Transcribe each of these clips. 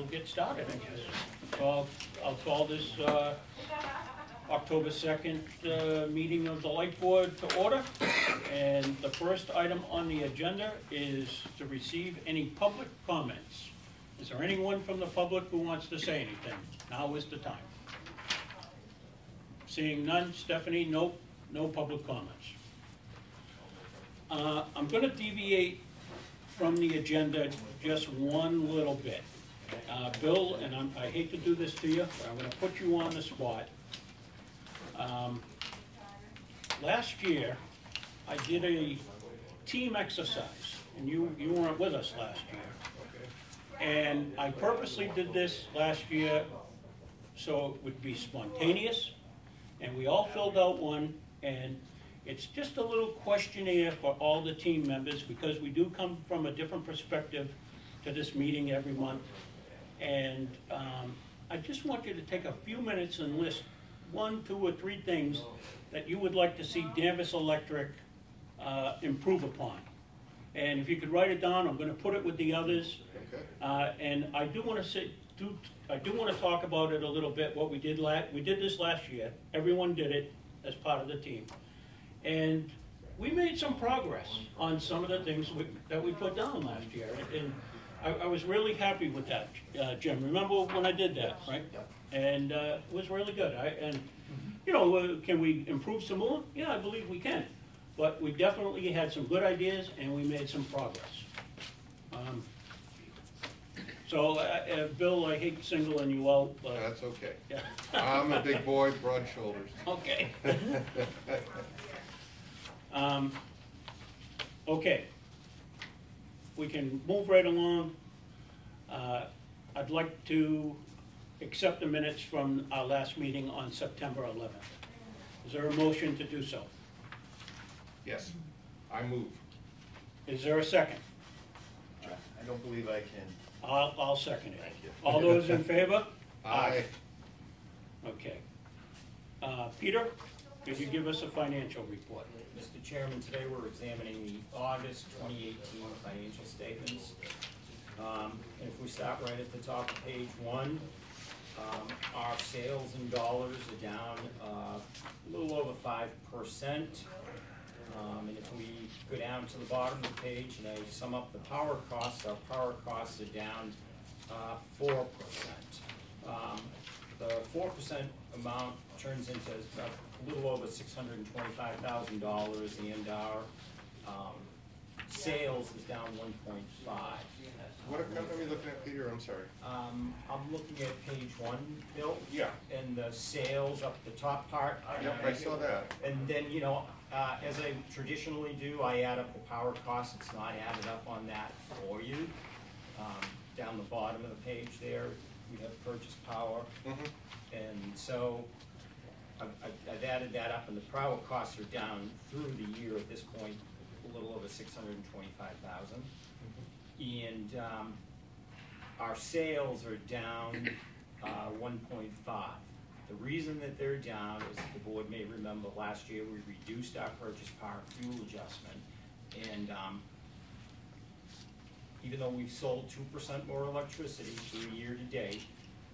get started, I guess. So I'll call this October 2nd meeting of the Light Board to order. And the first item on the agenda is to receive any public comments. Is there anyone from the public who wants to say anything? Now is the time. Seeing none, Stephanie, no public comments. I'm going to deviate from the agenda just one little bit. Bill, and I hate to do this to you, but I'm going to put you on the spot. Last year, I did a team exercise, and you weren't with us last year. And I purposely did this last year so it would be spontaneous, and we all filled out one, and it's just a little questionnaire for all the team members because we do come from a different perspective to this meeting every month. And I just want you to take a few minutes and list 1, 2, or 3 things that you would like to see Danvers Electric improve upon. And if you could write it down, I'm going to put it with the others. Okay. And I do want to talk about it a little bit. What we did this last year. Everyone did it as part of the team, and we made some progress on some of the things that we put down last year. And I was really happy with that, Jim. Remember when I did that, right? And it was really good. You know, can we improve some more? Yeah, I believe we can. But we definitely had some good ideas, and we made some progress. Bill, I hate singling you out. That's okay. Yeah. I'm a big boy, broad shoulders. Okay. Okay. We can move right along. I'd like to accept the minutes from our last meeting on September 11th. Is there a motion to do so? Yes, I move. Is there a second? I don't believe I can. I'll second it. Thank you. All those in favor? Aye. Okay. Peter, could you give us a financial report? Mr. Chairman, today we're examining the August 2018 financial statements. And if we start right at the top of page 1, our sales in dollars are down a little over 5%. And if we go down to the bottom of the page and I sum up the power costs, our power costs are down 4%. The 4% amount turns into a little over $625,000, and our sales is down 1.5. What account are we looking at, Peter? I'm sorry. I'm looking at page 1, Bill. Yeah. And the sales up the top part. Yep, I saw that. And then, you know, as I traditionally do, I add up the power costs. It's not added up on that for you. Down the bottom of the page there, we have purchase power. And so I've added that up, and the power costs are down through the year at this point, a little over $625,000. And our sales are down 1.5. The reason that they're down is the board may remember last year we reduced our purchase power fuel adjustment, and even though we've sold 2% more electricity through year to date,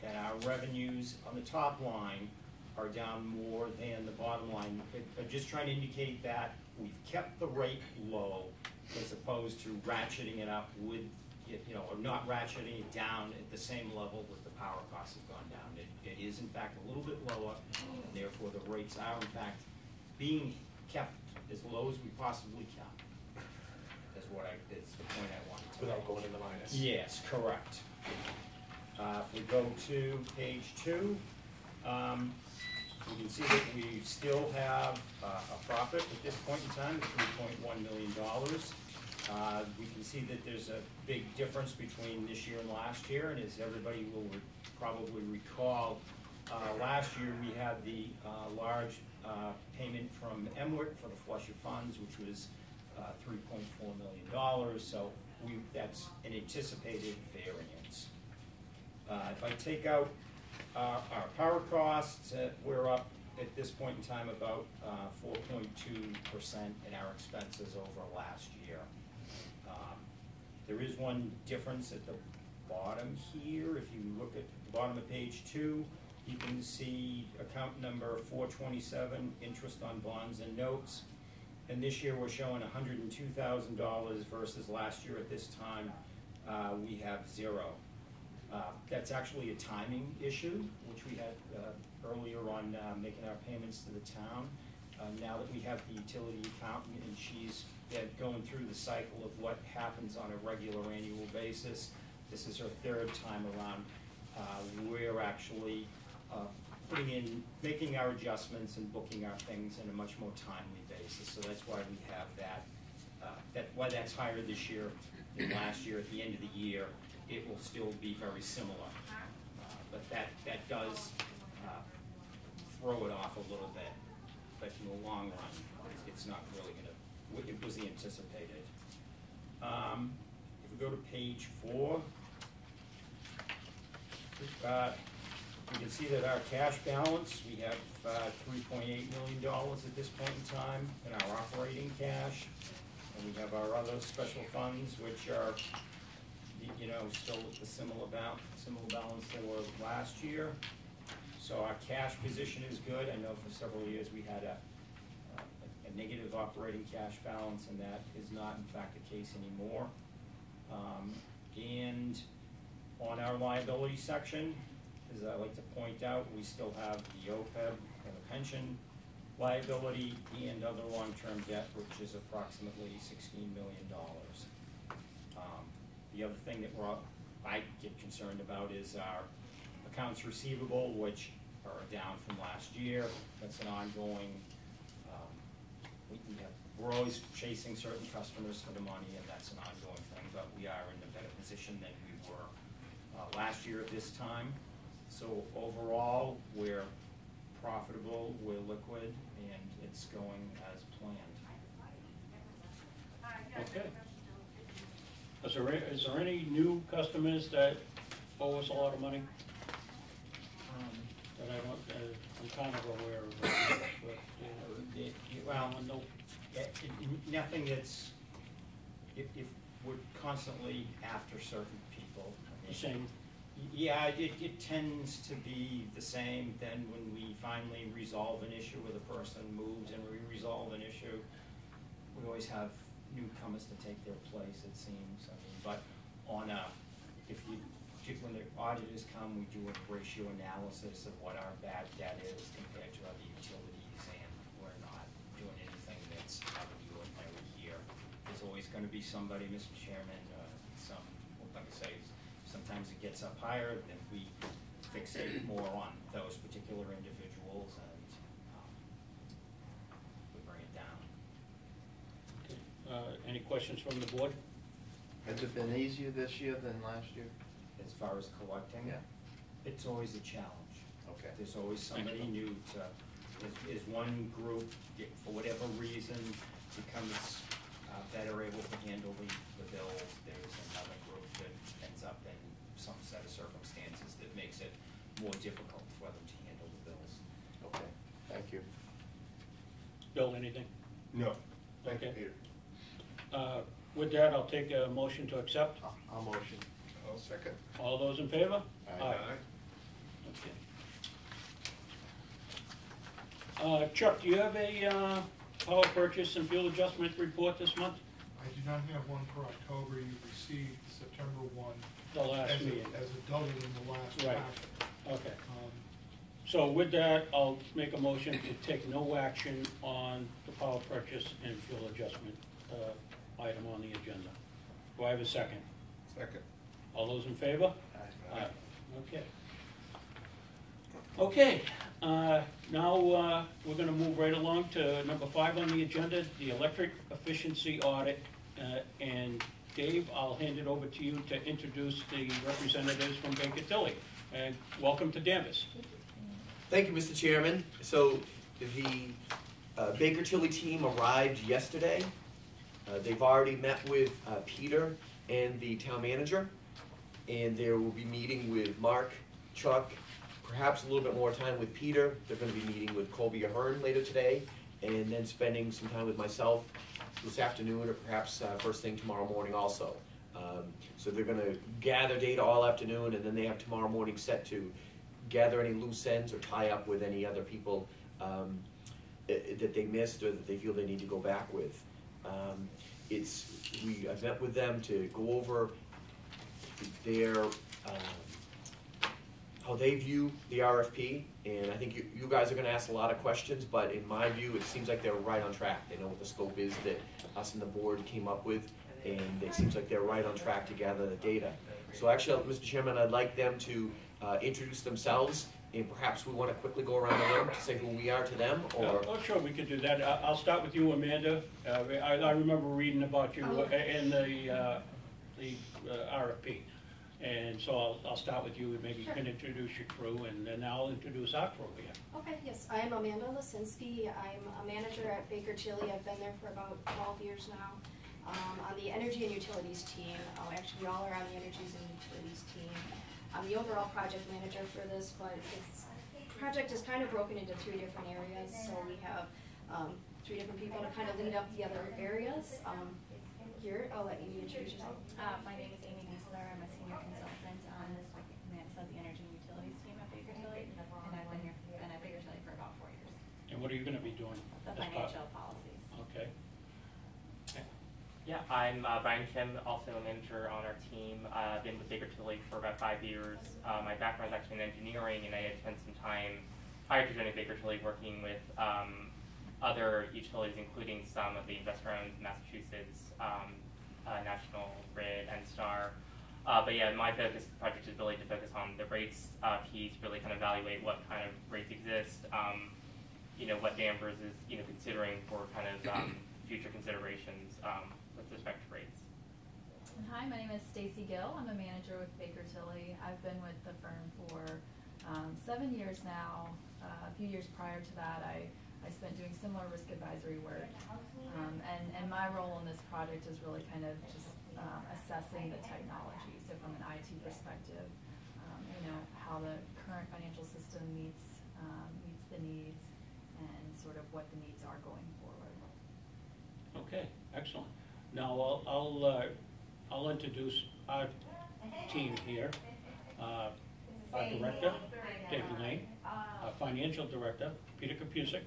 and our revenues on the top line are down more than the bottom line. I'm just trying to indicate that we've kept the rate low as opposed to ratcheting it up with, you know, or not ratcheting it down at the same level with the power costs have gone down. It is in fact a little bit lower, and therefore the rates are in fact being kept as low as we possibly can. That's the point I wanted to Without make. going in the minus. Yes, correct. If we go to page 2, you can see that we still have a profit at this point in time of $3.1 million. We can see that there's a big difference between this year and last year, and as everybody will probably recall, last year we had the large payment from Emwick for the flush of funds, which was $3.4 million, so that's an anticipated variance. If I take out our power costs, we're up at this point in time about 4.2% in our expenses over last year. There is one difference at the bottom here, if you look at the bottom of page 2, you can see account number 427, interest on bonds and notes. And this year we're showing $102,000 versus last year at this time we have 0. That's actually a timing issue, which we had earlier on making our payments to the town. Now that we have the utility accountant and she's going through the cycle of what happens on a regular annual basis, this is her 3rd time around. We're actually making our adjustments and booking our things in a much more timely basis. So that's why we have that, why that's higher this year than last year. At the end of the year, it will still be very similar. But that does throw it off a little bit. But in the long run, it's not really going to, it was the anticipated. If we go to page 4, you can see that our cash balance, we have $3.8 million at this point in time in our operating cash. And we have our other special funds, which are, you know, still at the similar balance they were last year. So our cash position is good. I know for several years we had a negative operating cash balance, and that is not in fact the case anymore. And on our liability section, as I like to point out, we still have the OPEB and the pension liability and other long-term debt, which is approximately $16 million. The other thing that I get concerned about is our accounts receivable, which are down from last year. That's an ongoing, we're always chasing certain customers for the money, and that's an ongoing thing, but we are in a better position than we were last year at this time. So overall, we're profitable, we're liquid, and it's going as planned. Okay. Is there any new customers that owe us a lot of money? That I don't, I'm kind of aware of, but, Well, no, nothing that's, if we're constantly after certain people. I mean, same. Yeah, it tends to be the same. Then when we finally resolve an issue with a person moves and we resolve an issue, we always have newcomers to take their place, it seems. I mean, but on a, when the auditors come, we do a ratio analysis of what our bad debt is compared to other utilities, and we're not doing anything that's out of the ordinary here. There's always going to be somebody, Mr. Chairman, like I say, sometimes it gets up higher, then we fixate more on those particular individuals, and we bring it down. Any questions from the board? Has it been easier this year than last year? As far as collecting, Yeah. it's always a challenge. Okay. There's always somebody new to, is one group, for whatever reason, becomes better able to handle the bills. There's another group that ends up in some set of circumstances that makes it more difficult for them to handle the bills. Okay, thank you. Bill, anything? No. Thank you, Okay. Peter. With that, I'll take a motion to accept. I'll motion. I'll second. All those in favor? Aye. Okay. Chuck, do you have a power purchase and fuel adjustment report this month? I do not have one for October. You received September 1 The last meeting. as a double in the last Right. packet. Okay. So with that, I'll make a motion to take no action on the power purchase and fuel adjustment item on the agenda. Do I have a second? Second. All those in favor? Aye. Okay. Okay, now we're going to move right along to number 5 on the agenda, the electric efficiency audit. And Dave, I'll hand it over to you to introduce the representatives from Baker Tilly. And welcome to Danvers. Thank you, Mr. Chairman. So the Baker Tilly team arrived yesterday. They've already met with Peter and the town manager, and they will be meeting with Mark, Chuck, perhaps a little bit more time with Peter. They're going to be meeting with Colby Ahern later today, and then spending some time with myself this afternoon, or perhaps first thing tomorrow morning also. So they're gonna gather data all afternoon, and then they have tomorrow morning set to gather any loose ends or tie up with any other people that they missed or that they feel they need to go back with. I've met with them to go over their how they view the RFP, and I think you guys are going to ask a lot of questions, but in my view, it seems like they're right on track. They know what the scope is that us and the board came up with, and it seems like they're right on track to gather the data. So actually, Mr. Chairman, I'd like them to introduce themselves, and perhaps we want to quickly go around the room to say who we are to them, or... Oh, sure, we could do that. I'll start with you, Amanda. I remember reading about you in the RFP. And so I'll start with you, and maybe you can introduce your crew, and then I'll introduce our crew here. Okay, yes, I'm Amanda Lisinski. I'm a manager at Baker Tilly. I've been there for about 12 years now. On the Energy and Utilities team. Actually, we all are on the Energies and Utilities team. I'm the overall project manager for this, but this project is kind of broken into 3 different areas. So we have 3 different people to kind of lead up the other areas. Here, I'll let you introduce yourself. My name is Amy Giesler. I'm a senior consultant on the Energy and Utilities team at Baker Tilly, and I've been at Baker Tilly for about 4 years. And what are you going to be doing? The financial policies. Okay. Yeah, I'm Brian Kim, also a manager on our team. I've been with Baker Tilly for about 5 years. My background is actually in engineering, and I had spent some time prior to joining Baker Tilly working with other utilities, including some of the investor-owned Massachusetts, National Grid, and Star. But yeah, my focus project is really to focus on the rates piece, really kind of evaluate what kind of rates exist, what Danvers is considering for kind of future considerations with respect to rates. Hi, my name is Stacy Gill. I'm a manager with Baker Tilly. I've been with the firm for 7 years now. A few years prior to that, I spent doing similar risk advisory work. And my role in this project is really kind of just assessing the technology. So from an IT perspective, how the current financial system meets the needs and sort of what the needs are going forward. Okay, excellent. Now I'll introduce our team here. Our director, David Lane. Our financial director, Peter Kapusik.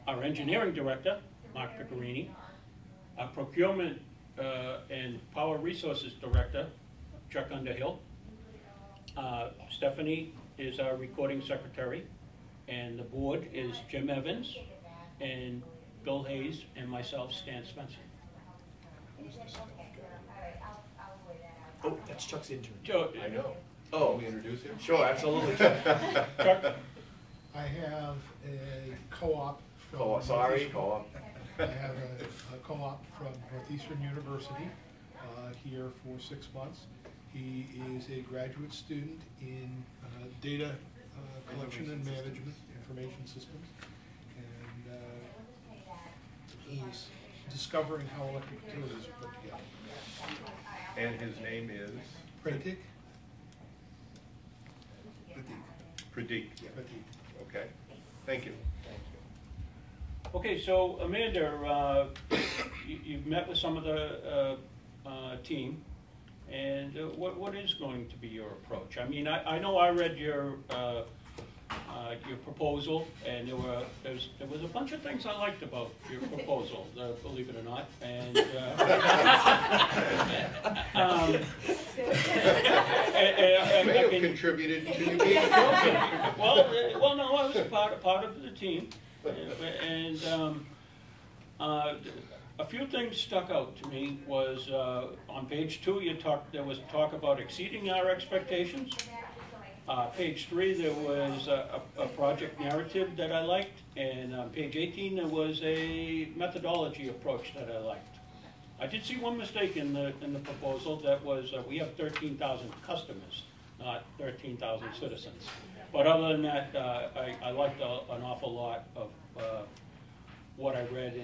Our engineering director, Mark Piccarini. Our procurement and power resources director, Chuck Underhill. Stephanie is our recording secretary, and the board is Jim Evans, and Bill Hayes, and myself, Stan Spencer. Oh, that's Chuck's intern. Joe, I know. Oh. Can we introduce him? Sure, absolutely. Chuck, I have a co-op from... Co-op. I have a co-op from Northeastern University here for 6 months. He is a graduate student in data collection and management, information systems, and he's discovering how electric utilities are put together. And his name is? Pratik? Pradeep. Pratik. Okay. Thank you. okay, so Amanda, you've met with some of the team, and what is going to be your approach? I mean, I know I read your proposal, and there was a bunch of things I liked about your proposal, believe it or not, and May have contributed to you being well, no, I was part of the team, and a few things stuck out to me. Was on page 2, there was talk about exceeding our expectations. Page 3, there was a project narrative that I liked, and on page 18, there was a methodology approach that I liked. I did see one mistake in the proposal. That was we have 13,000 customers, not 13,000 citizens. But other than that, I liked an awful lot of what I read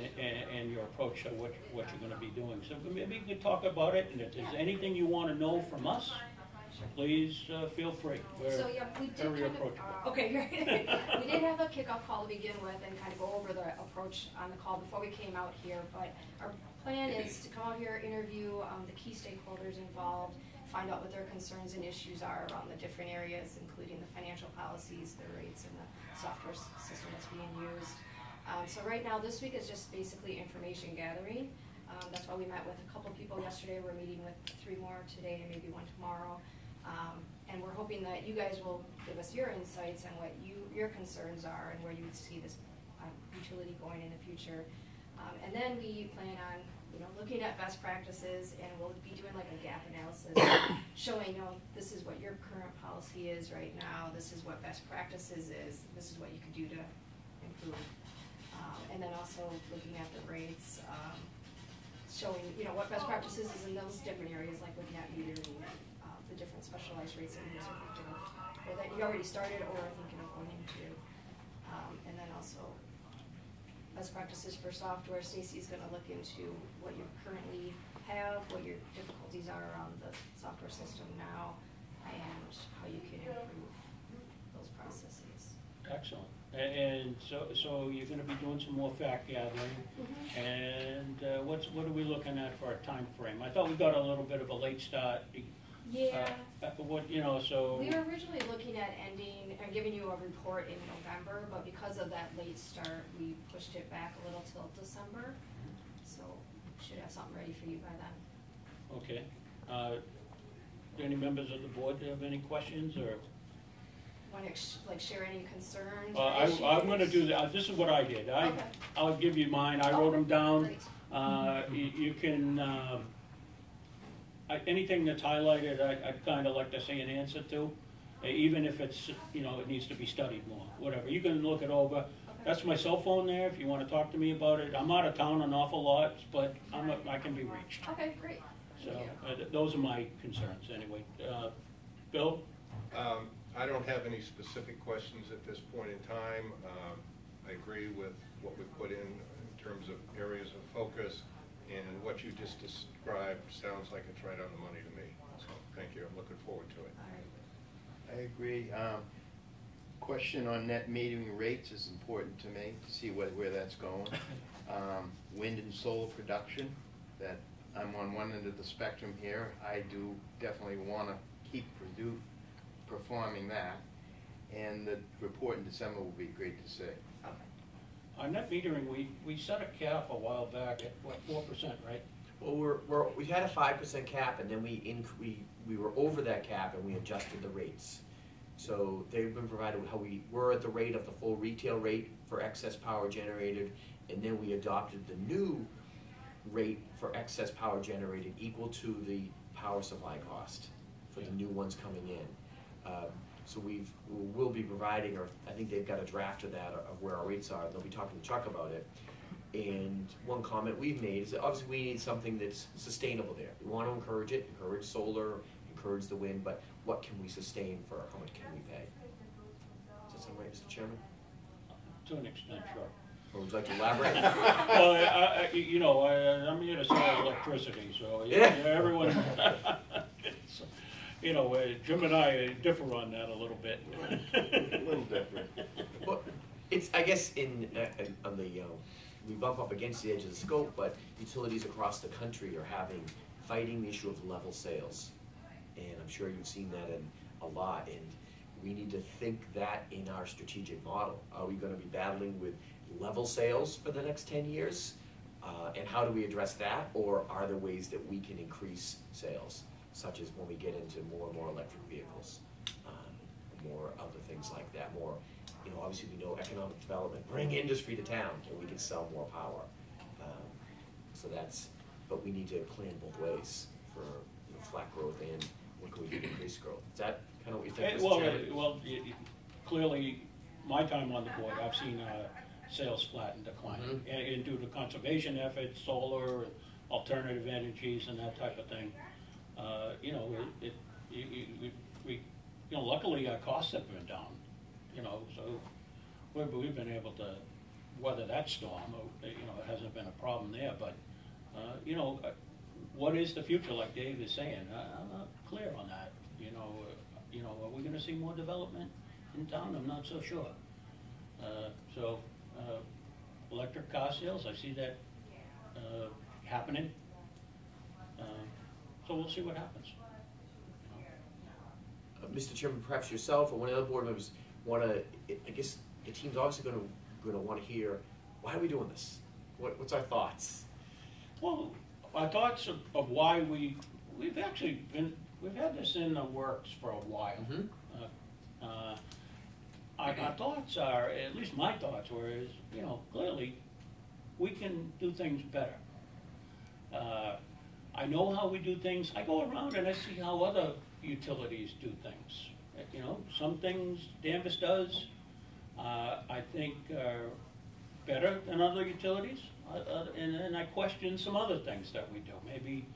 and your approach to what you're going to be doing. So maybe you could talk about it, and if there's anything you want to know from us, please feel free. We're So yeah, we did very kind approachable. of, okay, we did have a kickoff call to begin with and kind of go over the approach on the call before we came out here. But our plan is to come out here, interview the key stakeholders involved, find out what their concerns and issues are around the different areas, including the financial policies, the rates, and the software system that's being used. So right now, this week is just basically information gathering. That's why we met with a couple people yesterday. We're meeting with 3 more today and maybe 1 tomorrow. And we're hoping that you guys will give us your insights on what your concerns are and where you would see this utility going in the future. And then we plan on looking at best practices, and we'll be doing like a gap analysis, showing this is what your current policy is right now, this is what best practices is, this is what you could do to improve. And then also looking at the rates, showing what best practices is in those different areas, like looking at metering, the different specialized rates that you guys are doing, or that you already started or are thinking of going into. And then also best practices for software. Stacy's going to look into what you currently have, what your difficulties are around the software system now, and how you can improve those processes. Excellent. And so you're going to be doing some more fact gathering, and what are we looking at for a time frame? I thought we got a little bit of a late start. Yeah. So we were originally looking at ending and giving you a report in November, but because of that late start, we pushed it back a little till December. So should have something ready for you by then. Okay. Do any members of the board have any questions or? Want to share any concerns? I'm going to do that. This is what I did. I'll give you mine. I wrote them down. You can anything that's highlighted, I'd kind of like to see an answer to, even if it's it needs to be studied more. Whatever. You can look it over. That's my cell phone there. If you want to talk to me about it, I'm out of town an awful lot, but I can be reached. Okay, great. So those are my concerns anyway. Bill? I don't have any specific questions at this point in time. I agree with what we put in terms of areas of focus, and what you just described sounds like it's right on the money to me. So thank you. I'm looking forward to it. I agree. Question on net metering rates is important to me to see where that's going. Wind and solar production, that I'm on one end of the spectrum here. I do definitely want to keep performing that, and the report in December will be great to see. On net metering, we set a cap a while back at what, 4%, right? Well, we had a 5% cap, and then we were over that cap, and we adjusted the rates. So they've been provided how we were at the rate of the full retail rate for excess power generated, and then we adopted the new rate for excess power generated equal to the power supply cost for the new ones coming in. So we'll be providing, or I think they've got a draft of that of where our rates are. They'll be talking to Chuck about it. And one comment we've made is that obviously we need something that's sustainable there. We want to encourage it, encourage solar, encourage the wind, but what can we sustain for how much can we pay? Does that sound right, Mr. Chairman? To an extent, sure. Or would you like to elaborate? Well, I'm here to sell electricity, so everyone. Jim and I differ on that a little bit. A little different. Well, I guess on the we bump up against the edge of the scope, but utilities across the country are fighting the issue of level sales, and I'm sure you've seen that in a lot. And we need to think that in our strategic model. Are we going to be battling with level sales for the next 10 years? And how do we address that? Or are there ways that we can increase sales, such as when we get into more and more electric vehicles, more other things like that, more, obviously we know economic development, bring industry to town, and we can sell more power. But we need to plan both ways for flat growth and what can we do to increase growth. Is that kind of what you think, Mr. Chairman? Clearly, my time on the board, I've seen sales flat and decline, and due to conservation efforts, solar, alternative energies, and that type of thing. Luckily our costs have been down, so we've been able to weather that storm. It hasn't been a problem there, but what is the future, like Dave is saying? I'm not clear on that. Are we going to see more development in town? I'm not so sure. So, electric car sales, I see that happening. So we'll see what happens. Mr. Chairman, perhaps yourself or one of the other board members want to, I guess the team's obviously going to want to hear, why are we doing this? What's our thoughts? Well, our thoughts of why we've actually we've had this in the works for a while. Mm-hmm. Our thoughts are, at least my thoughts were, is, you know, clearly we can do things better. I know how we do things. I go around and I see how other utilities do things. You know, some things Danvers does, I think are better than other utilities. And then I question some other things that we do. Maybe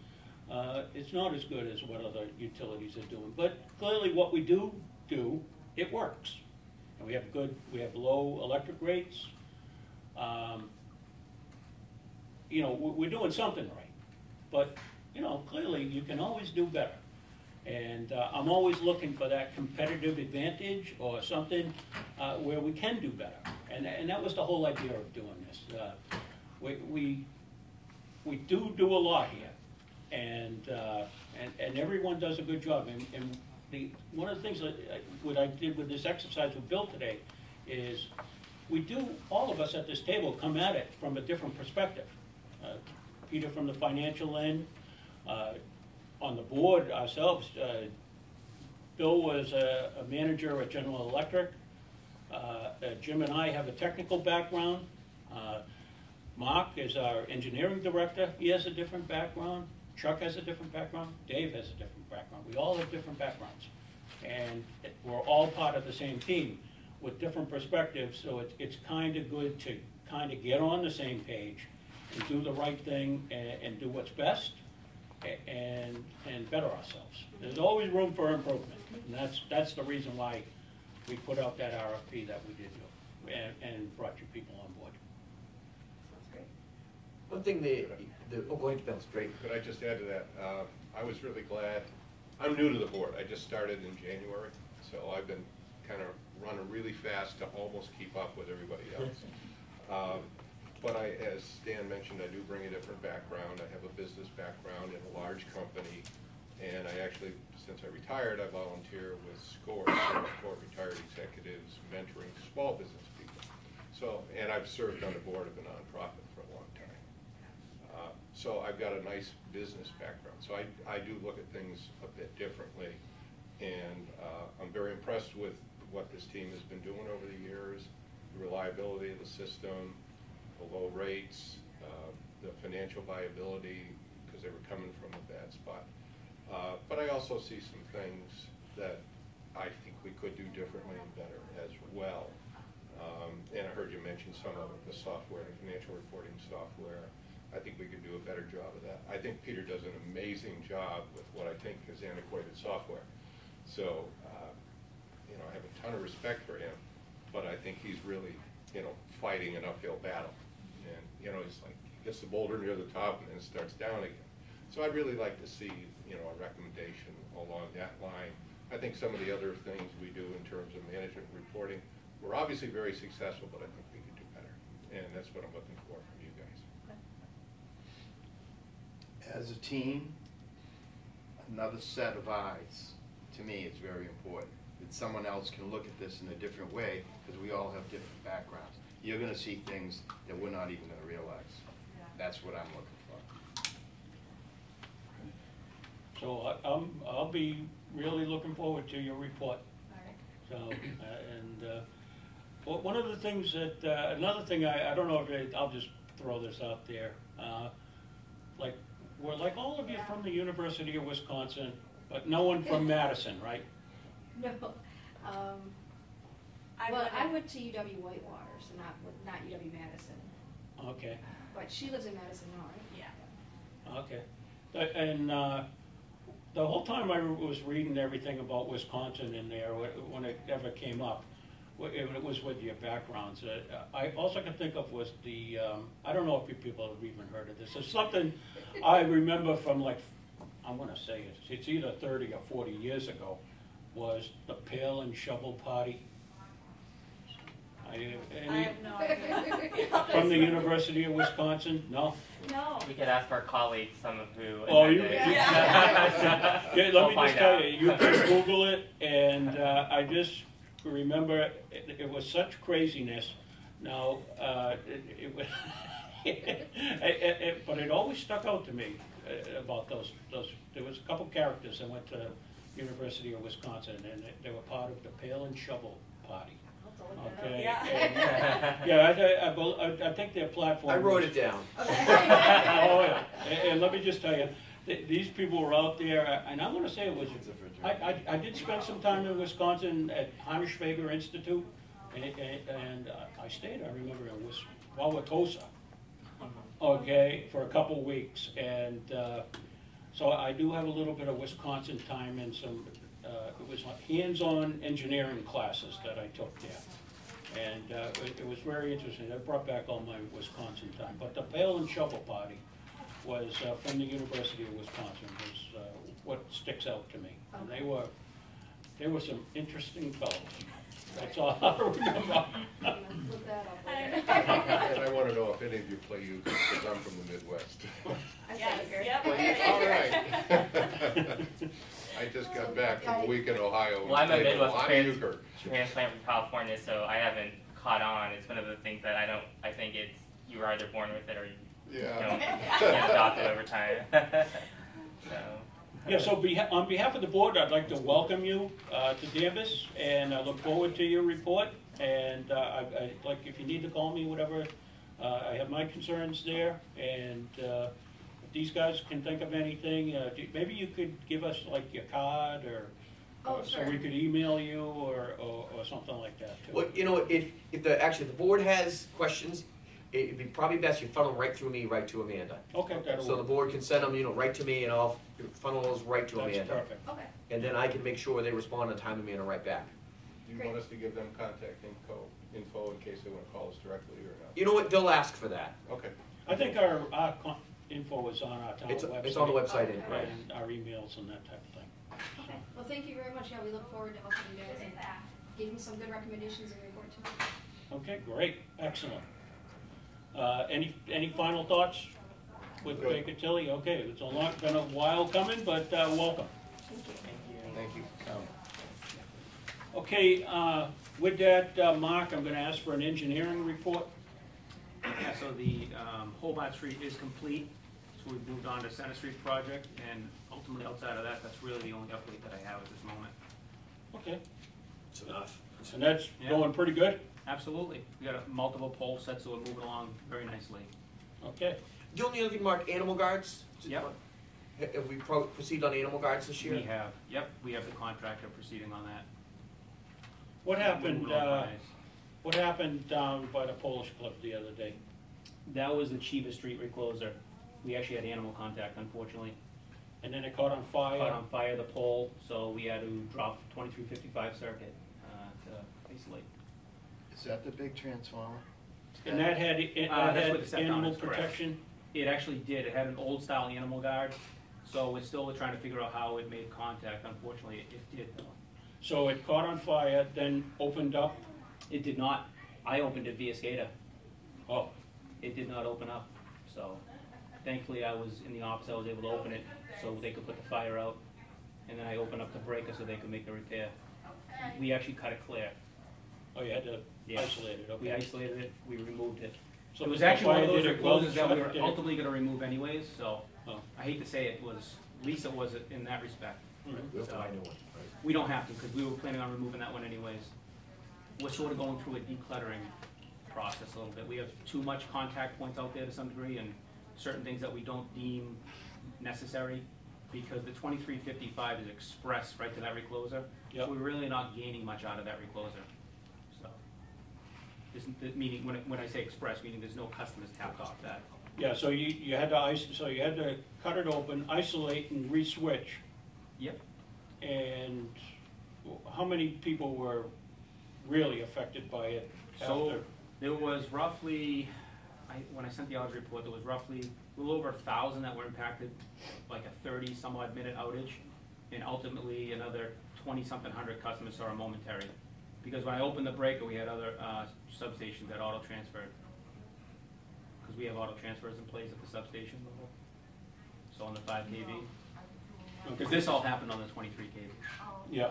it's not as good as what other utilities are doing. But clearly what we do, it works. And we have low electric rates. You know, we're doing something right. But, you know, clearly you can always do better. And I'm always looking for that competitive advantage or something where we can do better. And that was the whole idea of doing this. We do a lot here, and everyone does a good job. And one of the things that what I did with this exercise with Bill today is all of us at this table come at it from a different perspective. Peter from the financial end, on the board ourselves, Bill was a manager at General Electric. Jim and I have a technical background. Mark is our engineering director. He has a different background. Chuck has a different background. Dave has a different background. We all have different backgrounds. And we're all part of the same team with different perspectives, so it's kind of good to kind of get on the same page and do the right thing and do what's best and better ourselves. There's always room for improvement, and that's the reason why we put out that RFP that we did do and brought you people on board. One thing oh, go ahead, Bill, it's great. Could I just add to that? I was really glad. I'm new to the board. I just started in January, so I've been kind of running really fast to almost keep up with everybody else. But as Stan mentioned, I do bring a different background. I have a business background in a large company, and I actually, since I retired, I volunteer with SCORE, for retired executives, mentoring small business people. So, and I've served on the board of a nonprofit for a long time. So I've got a nice business background. So I do look at things a bit differently, and I'm very impressed with what this team has been doing over the years, the reliability of the system, the low rates, the financial viability, because they were coming from a bad spot. But I also see some things that I think we could do differently and better as well. And I heard you mention some of it, the software, the financial reporting software. I think we could do a better job of that. I think Peter does an amazing job with what I think is antiquated software. So, you know, I have a ton of respect for him, but I think he's really, you know, fighting an uphill battle. And, you know, it's like he gets the boulder near the top and then it starts down again. So I'd really like to see, you know, a recommendation along that line. I think some of the other things we do in terms of management reporting, we're obviously very successful, but I think we could do better. And that's what I'm looking for from you guys. As a team, another set of eyes, to me, is very important. That someone else can look at this in a different way, because we all have different backgrounds. You're going to see things that we're not even going to realize. That's what I'm looking for. So I'll be really looking forward to your report. So, well, one of the things that, another thing I don't know if I'll just throw this out there. We're like all of you from the University of Wisconsin, but no one from Madison, right? No. I went to UW Whitewater, so not UW Madison. Okay. But she lives in Madison now, right? Yeah. Okay. And the whole time I was reading everything about Wisconsin in there, when it ever came up, it was with your backgrounds. I also can think of was the, I don't know if you people have even heard of this. It's something I remember from, like, I want to say it's either 30 or 40 years ago, was the pail and shovel party. I have no from the University of Wisconsin? No? No. We could ask our colleagues, some of who Oh, you, attended. yeah, let We'll me just find tell out. you, you can Google it, and I just remember it was such craziness. Now, it was, but it always stuck out to me about those. There was a couple characters that went to University of Wisconsin, and they were part of the Pail and Shovel Party. Okay. Yeah. Yeah, I think their platform. I wrote was- it down. Oh, yeah. And let me just tell you, these people were out there, and I'm gonna say it was, I did spend some time in Wisconsin at Harnischweger Institute, and I stayed, I remember, in Wauwatosa, okay, for a couple weeks, and so I do have a little bit of Wisconsin time and some, it was like hands-on engineering classes that I took there. And it was very interesting. I brought back all my Wisconsin time. But the Pail and Shovel Party was from the University of Wisconsin, was what sticks out to me. And they were some interesting fellows. That's all I remember. Look that up later. And I want to know if any of you play euchre, because I'm from the Midwest. I Yes, figured. yep. All right. I just got back from a week in Ohio. Well, I'm a and played Midwest lot of euchre. transplant from California, so I haven't caught on. It's one of the things that I think it's, you were either born with it or you don't. You can't adopt it over time. So. Yeah, so on behalf of the board, I'd like to welcome you to Danvers, and I look forward to your report. And I'd like, if you need to call me, whatever, I have my concerns there. And if these guys can think of anything, maybe you could give us like your card, or so we could email you, or something like that too. Well, you know, if the board has questions, it'd be probably best you funnel right through me, right to Amanda. Okay, that'll So the work. board can send them, right to me, and I'll funnel those right to That's Amanda. perfect. Okay. And then I can make sure they respond in time and manner right back. Do you want us to give them contact info in case they want to call us directly or not? You know what, they'll ask for that. Okay. I think our info is on our town website. It's on the website, right. And our emails and that type of thing. Okay. Well, thank you very much. Yeah, we look forward to helping you guys and give you some good recommendations and report to me. Okay, great, excellent. Any final thoughts with Good. Baker Tilly? Okay, it's been a while coming, but welcome. Thank you. Thank you. Okay, with that, Mark, I'm going to ask for an engineering report. Yeah, so the Hobart Street is complete, so we've moved on to Center Street project, and ultimately outside of that, that's really the only update that I have at this moment. Okay, It's enough. and that's Yeah. going pretty good? Absolutely. We got multiple pole sets, so we're moving along very nicely. Okay, The only other thing, Mark, animal guards? Yep. Have we proceeded on animal guards this year? We have, yep, we have the contractor proceeding on that. what happened, Moving along nice. what happened down by the Polish Cliff the other day? That was the Chiva Street recloser. We actually had animal contact, unfortunately. And then it caught on fire? Caught on fire, the pole, so we had to drop 2355 circuit to isolate. Is that the big transformer? And that had, that's what the step down animal is, correct. protection? It actually did. It had an old style animal guard, so we're still trying to figure out how it made contact. Unfortunately, it did though. So it caught on fire, then opened up? It did not. I opened it via SCADA. Oh, It did not open up, so thankfully I was in the office. I was able to open it so they could put the fire out, and then I opened up the breaker so they could make the repair. We actually cut it clear. oh, you had to Yeah. isolate it, okay. We isolated it. We removed it. So It was the actually one of fire those did it well, reclosers that we were did it- ultimately going to remove anyways, so Oh. I hate to say it was, at least it was in that respect. Mhm. We'll have to buy a new one, right? We don't have to, because we were planning on removing that one anyways. We're sort of going through a decluttering process a little bit. We have too much contact points out there to some degree, and certain things that we don't deem necessary, because the 2355 is expressed right to that recloser. Yep. So we're really not gaining much out of that recloser. So, meaning, when I say express, meaning there's no customers tapped off that. Yeah, so you had to cut it open, isolate and re-switch. Yep. And how many people were really affected by it So after? there was roughly, when I sent the audit report, there was roughly a little over 1,000 that were impacted, like a 30-some-odd minute outage, and ultimately another 20-something hundred customers saw a momentary. Because when I opened the breaker, we had other substations that auto-transferred. because we have auto transfers in place at the substation level. So on the 5 kV. Because this all happened on the 23 kV. Yeah,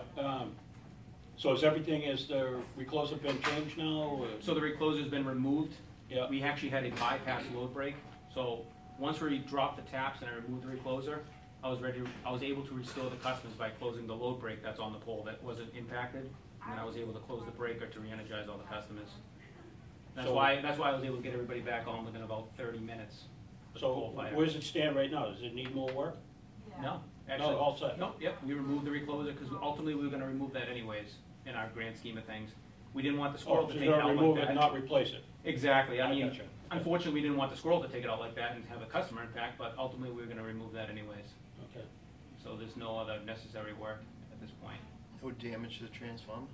so is everything, is the recloser been changed now? Or- So the recloser's been removed. Yeah. We actually had a bypass load break. So once we dropped the taps and I removed the recloser, I was able to restore the customers by closing the load break that's on the pole that wasn't impacted. And then I was able to close the breaker to re-energize all the customers. That's So- why I was able to get everybody back on within about 30 minutes. with the So pole fire. where does it stand right now? Does it need more work? No, actually. No, all set. No, yep, we removed the recloser because ultimately we were gonna remove that anyways in our grand scheme of things. We didn't want the Oh, squirrel so to you're take it gonna out remove like it, that. not replace it? Exactly, I I mean, gotcha. unfortunately, we didn't want the squirrel to take it out like that and have a customer impact, but ultimately we were gonna remove that anyways. Okay. So there's no other necessary work at this point. No damage to the transformer?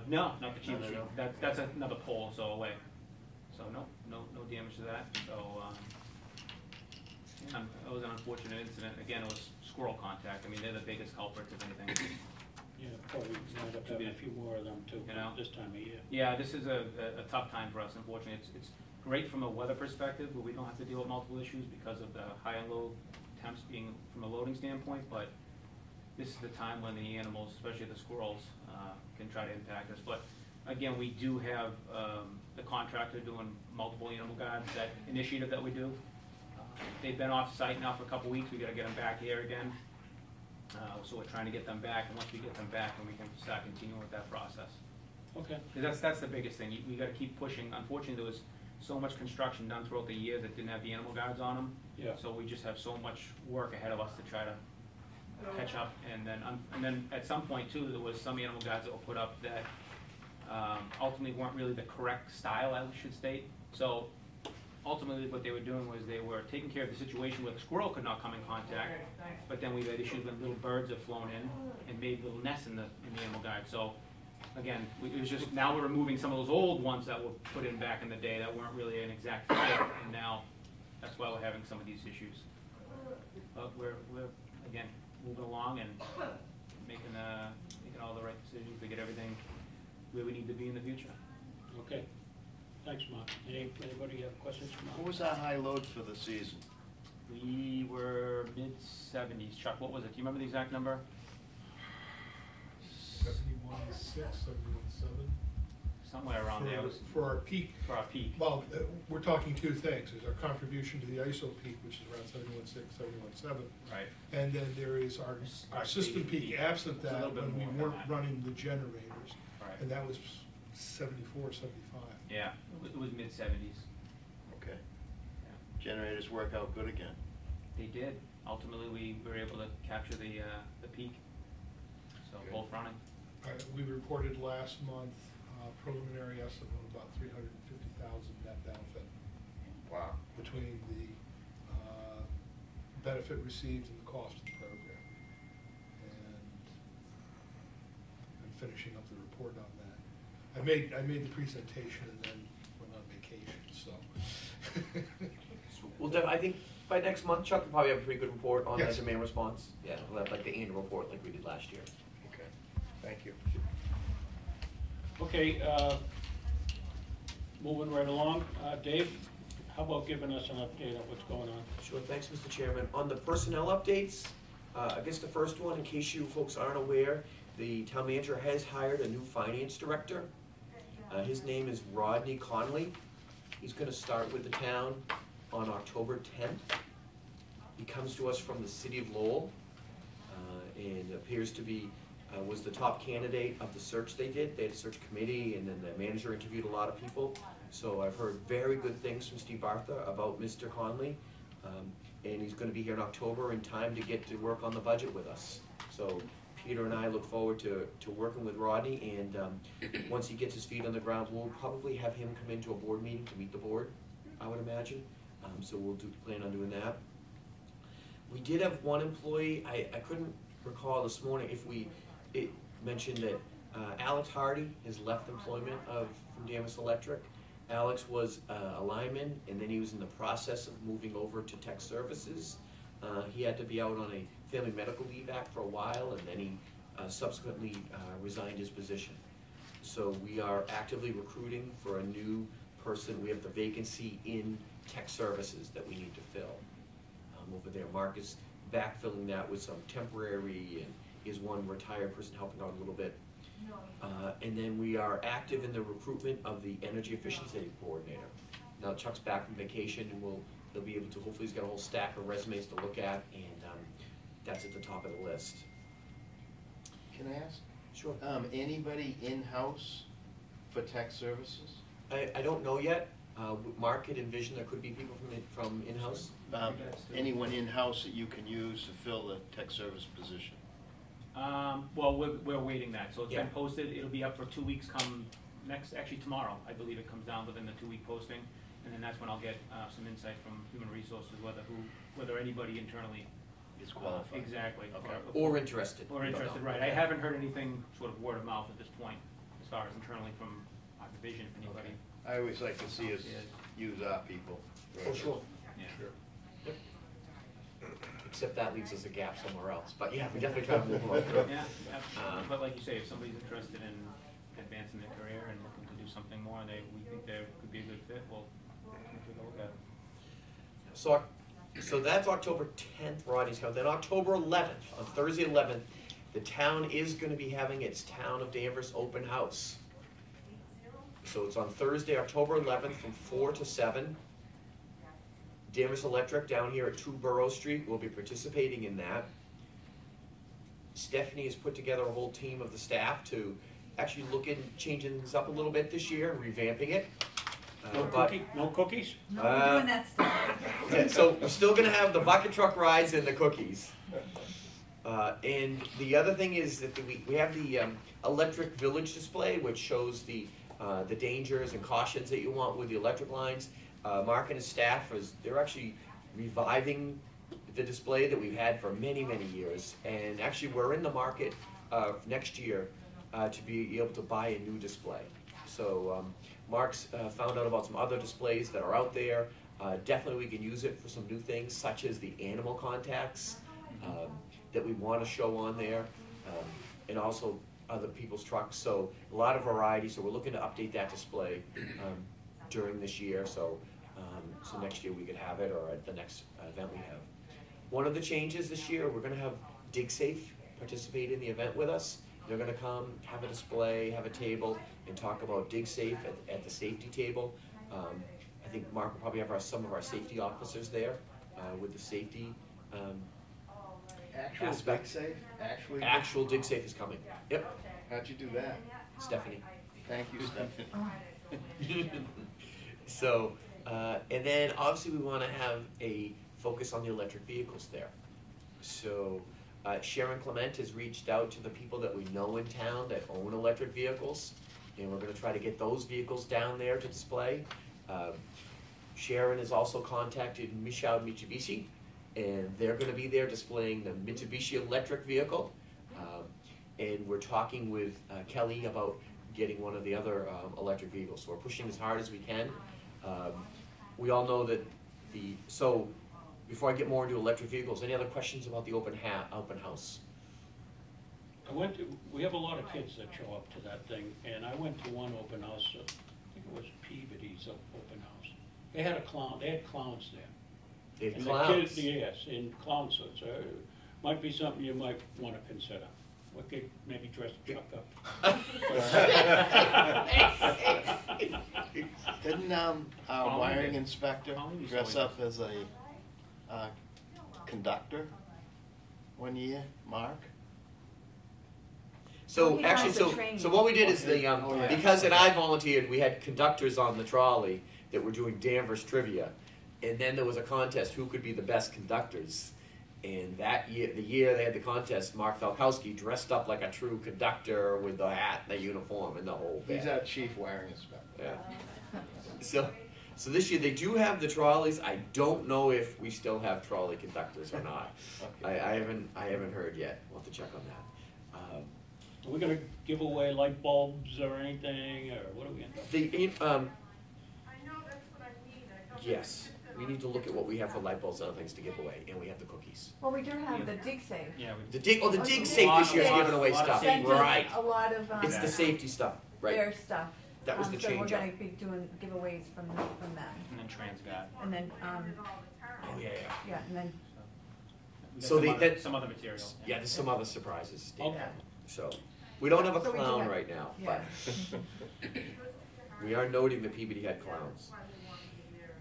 No, not the cheap No, no, sheet. no. That's another pole, so away. So no damage to that, so, it was an unfortunate incident. Again, it was squirrel contact. I mean, they're the biggest culprits of anything. Yeah, probably wind up having a few more of them too, You know? this time of year. Yeah, this is a tough time for us, unfortunately. It's great from a weather perspective, where we don't have to deal with multiple issues because of the high and low temps being from a loading standpoint, but this is the time when the animals, especially the squirrels, can try to impact us. But again, we do have the contractor doing multiple animal guards, that initiative that we do. They've been off site now for a couple weeks. We gotta get them back here again. So we're trying to get them back, and once we get them back, then we can start continuing with that process. Okay. 'Cause that's the biggest thing. We gotta keep pushing. Unfortunately, there was so much construction done throughout the year that didn't have the animal guards on them. Yeah. So we just have so much work ahead of us to try to catch up. And then at some point too, there was some animal guards that were put up that ultimately weren't really the correct style, I should state. So ultimately, what they were doing was they were taking care of the situation where the squirrel could not come in contact, but then we've had issues when little birds have flown in and made little nests in the animal guard. So again, it was just, now we're removing some of those old ones that were put in back in the day that weren't really an exact fit, and now that's why we're having some of these issues. But we're again, moving along and making all the right decisions to get everything where we need to be in the future. Okay. Thanks, Mark. Anybody have questions for Mark? What was our high load for the season? We were mid-70s. Chuck, what was it? Do you remember the exact number? 71.6, 71.7. Somewhere around there. It was For our peak. for our peak. Well, we're talking two things. There's our contribution to the ISO peak, which is around 71.6, 71.7. Right. And then there is our system peak absent It's a that, little bit when we more than weren't that. running the generators. Right. And that was 74, 75. Yeah, it was mid-70s. Okay. Generators work out good again. They did. Ultimately, we were able to capture the peak. So Good. both running. We reported last month preliminary estimate of about 350,000 net benefit. Wow. Between the benefit received and the cost of the program. And I'm finishing up the report on that. I made the presentation and then went on vacation, so. Well, I think by next month, Chuck will probably have a pretty good report on that Yes. demand response. Yeah, we'll have like the annual report like we did last year. Okay, thank you. Okay, moving right along. Dave, how about giving us an update on what's going on? Sure, thanks, Mr. Chairman. On the personnel updates, I guess the first one, in case you folks aren't aware, the town manager has hired a new finance director. His name is Rodney Conley. He's gonna start with the town on October 10th. He comes to us from the city of Lowell, and appears to be, was the top candidate of the search they did. They had a search committee, and then the manager interviewed a lot of people. So I've heard very good things from Steve Bartha about Mr. Conley, and he's gonna be here in October in time to get to work on the budget with us. So Peter and I look forward to working with Rodney, and once he gets his feet on the ground, we'll probably have him come into a board meeting to meet the board, I would imagine. So we'll plan on doing that. We did have one employee, I couldn't recall this morning if it mentioned that Alex Hardy has left employment from Danvers Electric. Alex was a lineman, and then he was in the process of moving over to tech services. He had to be out on a Family Medical Leave Act for a while, and then he subsequently resigned his position. So we are actively recruiting for a new person, we have the vacancy in tech services that we need to fill over there. Mark is backfilling that with some temporary, and is one retired person helping out a little bit. And then we are active in the recruitment of the energy efficiency coordinator. Now Chuck's back from vacation, and he'll be able to, hopefully he's got a whole stack of resumes to look at, and that's at the top of the list. Can I ask? Sure. Anybody in-house for tech services? I don't know yet. Mark had envisioned there could be people from in-house. Anyone in-house that you can use to fill the tech service position? Well, we're waiting that, so it's been Yeah. posted, it'll be up for 2 weeks actually tomorrow, I believe it comes down within the 2-week posting, and then that's when I'll get some insight from Human Resources, whether anybody internally Is qualified? Exactly. Okay. Or interested. Or interested, right. I haven't heard anything sort of word of mouth at this point, as far as internally from our division, if anybody. I always like to see us use our people. Oh, sure. Yeah. Yep. Except that leaves us a gap somewhere else. But yeah, we definitely try to move them up through. Yeah, absolutely. But like you say, if somebody's interested in advancing their career and looking to do something more, and we think they could be a good fit, we'll take a look at it. So that's October 10th, Rodney's House. Then October 11th, on Thursday 11th, the town is going to be having its Town of Danvers open house. So it's on Thursday, October 11th, from 4 to 7. Danvers Electric down here at 2 Borough Street will be participating in that. Stephanie has put together a whole team of the staff to actually look at changing things up a little bit this year and revamping it. No cookies? No, we're doing that stuff. Yeah, so we're still going to have the bucket truck rides and the cookies. And the other thing is that we have the electric village display, which shows the dangers and cautions that you want with the electric lines. Mark and his staff, they're actually reviving the display that we've had for many, many years. And actually we're in the market next year to be able to buy a new display. So Mark's found out about some other displays that are out there. Definitely we can use it for some new things, such as the animal contacts that we want to show on there, and also other people's trucks. So a lot of variety. So we're looking to update that display during this year. So next year we could have it, or at the next event we have. One of the changes this year, we're going to have DigSafe participate in the event with us. They're going to come, have a display, have a table, and talk about DigSafe at the safety table. I think Mark will probably have some of our safety officers there with the safety Actual aspect. DigSafe? Actual DigSafe is coming. Yep, How'd you do that? Stephanie. Thank you, Stephanie. So, and then obviously we want to have a focus on the electric vehicles there. So Sharon Clement has reached out to the people that we know in town that own electric vehicles, and we're going to try to get those vehicles down there to display. Sharon has also contacted Michelle Mitsubishi, and they're going to be there displaying the Mitsubishi electric vehicle. And we're talking with Kelly about getting one of the other electric vehicles. So we're pushing as hard as we can. We all know that so before I get more into electric vehicles, any other questions about the open house? We have a lot of kids that show up to that thing, and I went to one open house, I think it was Peabody's open house. They had clowns there. They have And clowns? the kids, yes, in clown suits. Might be something you might want to consider. We could maybe dress Chuck up. Didn't our wiring inspector Colin dress up as a conductor one year, Mark? So He actually, has the training. so what we did is Oh, yeah. because I volunteered, we had conductors on the trolley that were doing Danvers trivia, and then there was a contest who could be the best conductors. And that year, the year they had the contest, Mark Falkowski dressed up like a true conductor with the hat, and the uniform, and the whole bit. He's our chief wiring inspector. Yeah. So this year they do have the trolleys. I don't know if we still have trolley conductors or not. Okay. I haven't heard yet. We'll have to check on that. Are we gonna give away light bulbs or anything, or what are we gonna do? Yes, we need to look at what we have for light bulbs and other things to give away, and we have the cookies. Well, we do have the DigSafe. Yeah, The dig safe this year is DigSafe giving away stuff. Sent us Right. a lot of It's the safety stuff, right? their stuff. That was the So we're change gonna up. be doing giveaways from them. And then TransGuard. And then, Oh, yeah, yeah. yeah, and then, We got So some the- other- that- some other material. Yeah, there's some other surprises. Steve. Okay. So, we don't have a So we do clown have- right now, yeah. but we are noting that Peabody had clowns.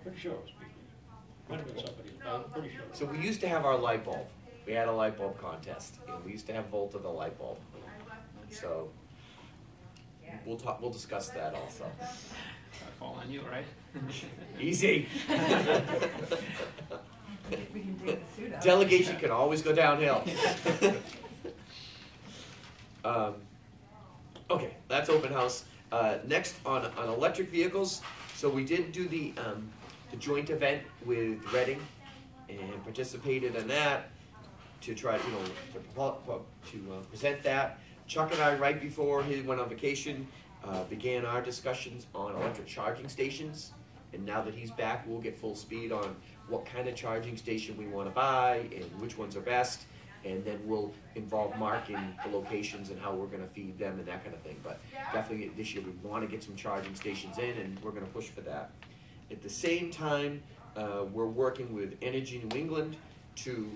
Pretty sure it was people. Might have been somebody, I'm pretty sure. So we used to have our light bulb. We had a light bulb contest, and we used to have Volta the light bulb. So we'll discuss that also. Fall on you, right? Easy. we can dig the suit up. Delegation can always go downhill. Okay, that's open house. Next on electric vehicles. So we did do the joint event with Reading and participated in that to try, to present that. Chuck and I, right before he went on vacation, began our discussions on electric charging stations. And now that he's back, we'll get full speed on what kind of charging station we want to buy and which ones are best. And then we'll involve Mark in the locations and how we're going to feed them and that kind of thing. But definitely this year we want to get some charging stations in, and we're going to push for that. At the same time, we're working with Energy New England to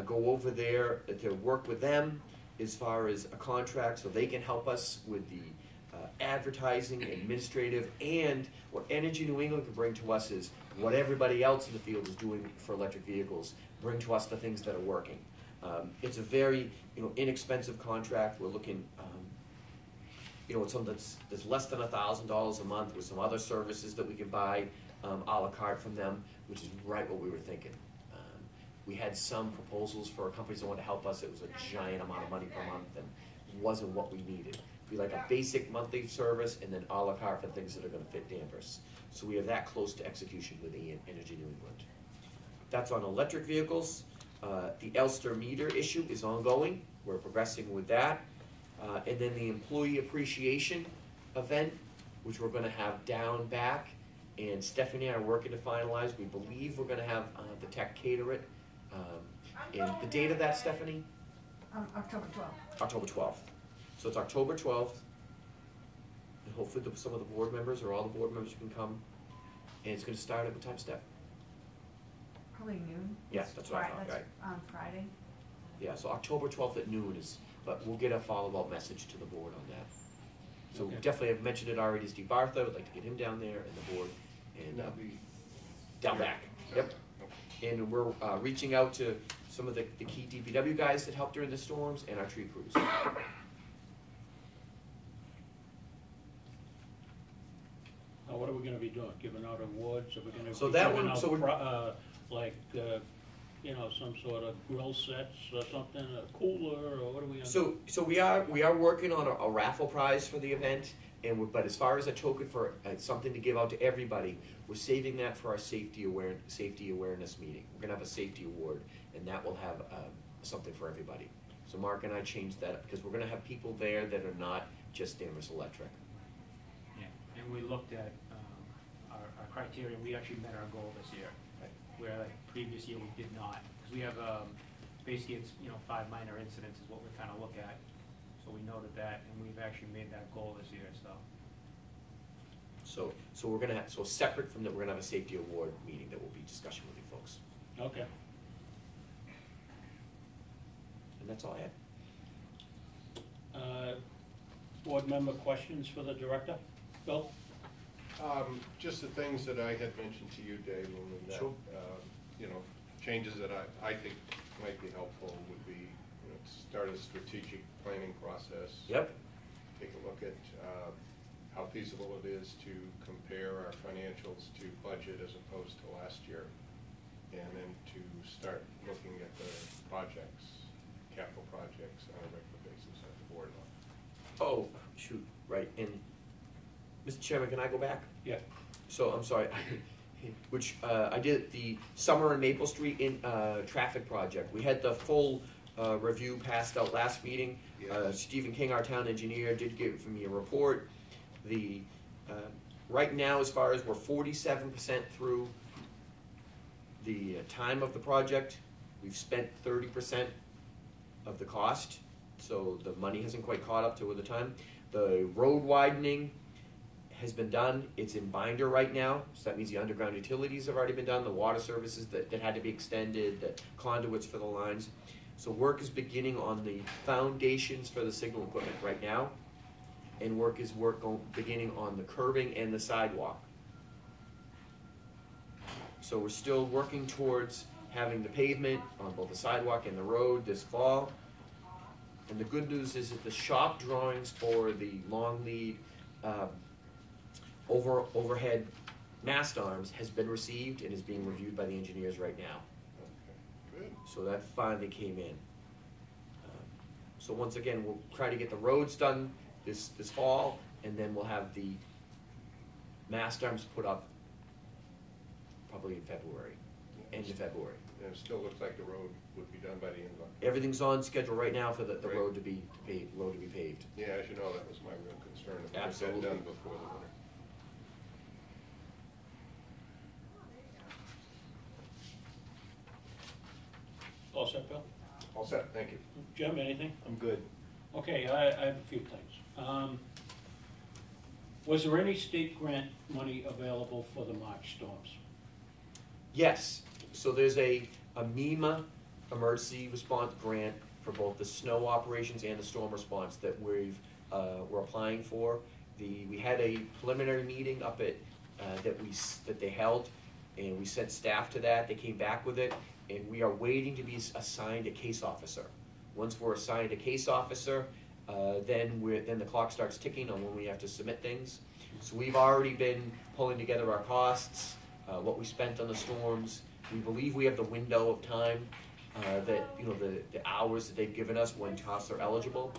go over there to work with them as far as a contract so they can help us with the advertising, administrative, and what Energy New England can bring to us is what everybody else in the field is doing for electric vehicles. Bring to us the things that are working. It's a very inexpensive contract. We're looking, it's something that's less than $1,000 a month with some other services that we can buy a la carte from them, which is right what we were thinking. We had some proposals for companies that wanted to help us. It was a giant amount of money per month and wasn't what we needed. We like a basic monthly service and then a la carte for things that are going to fit Danvers. So we are that close to execution with the Energy New England. That's on electric vehicles. The Elster meter issue is ongoing. We're progressing with that. And then the employee appreciation event, which we're going to have down back. And Stephanie and I are working to finalize. We believe we're going to have the tech cater it. And the date of that, Stephanie? October 12th. October 12th. So it's October 12th. And hopefully some of the board members or all the board members can come. And it's going to start at what time, Steph? Probably noon. Yes, that's what I thought, That's right. on Friday. Yeah, so October 12th at noon is, but we'll get a follow-up message to the board on that. So Okay. definitely, I've mentioned it already to Steve Bartha, would like to get him down there and the board, and That'll be down back, yep. And we're reaching out to some of the key DPW guys that helped during the storms and our tree crews. Now, what are we gonna be doing? Giving out awards? Are we gonna So be that giving one- out so we're- some sort of grill sets or something, a cooler, or what are we gonna? So we are working on a raffle prize for the event, but as far as a token for something to give out to everybody, we're saving that for our safety awareness meeting. We're gonna have a safety award, and that will have something for everybody. So Mark and I changed that up because we're gonna have people there that are not just Danvers Electric. Yeah, and we looked at our criteria, we actually met our goal this year. Right. Where like previous year we did not, because we have, basically it's, 5 minor incidents is what we kind of look at. So we noted that, and we've actually made that goal this year, so. So we're gonna have, so separate from that, we're gonna have a safety award meeting that we'll be discussing with you folks. Okay. And that's all I had. Board member questions for the director? Bill? Just the things that I had mentioned to you, Dave, when we met. Sure. Changes that I think might be helpful would be, start a strategic planning process. Yep. Take a look at how feasible it is to compare our financials to budget as opposed to last year. And then to start looking at the projects, capital projects on a regular basis at the board level. Oh, shoot, right, and Mr. Chairman, can I go back? Yeah. So, I'm sorry, which, I did the Summer and Maple Street in, traffic project. We had the full, review passed out last meeting. Yes. Stephen King, our town engineer, did give me a report. The, right now, as far as we're 47% through the time of the project, we've spent 30% of the cost, so the money hasn't quite caught up to the time. The road widening has been done. It's in binder right now, so that means the underground utilities have already been done, the water services that had to be extended, the conduits for the lines. So work is beginning on the foundations for the signal equipment right now, and beginning on the curbing and the sidewalk. So we're still working towards having the pavement on both the sidewalk and the road this fall. And the good news is that the shop drawings for the long lead overhead mast arms has been received and is being reviewed by the engineers right now. Okay, good. So that finally came in. So once again, we'll try to get the roads done this fall, and then we'll have the mast arms put up probably in February, end of February. And it still looks like the road would be done by the end of October. Everything's on schedule right now for the Great. road to be paved. Yeah, as you know, that was my real concern, if we get Absolutely. that done before the winter. All set, Bill? All set, thank you. Jim, anything? I'm good. Okay, I have a few things. Was there any state grant money available for the March storms? Yes, so there's a MEMA emergency response grant for both the snow operations and the storm response that we're applying for. We had a preliminary meeting up at that they held, and we sent staff to that. They came back with it, and we are waiting to be assigned a case officer. Once we're assigned a case officer, then the clock starts ticking on when we have to submit things. So we've already been pulling together our costs, what we spent on the storms. We believe we have the window of time that the hours that they've given us when costs are eligible,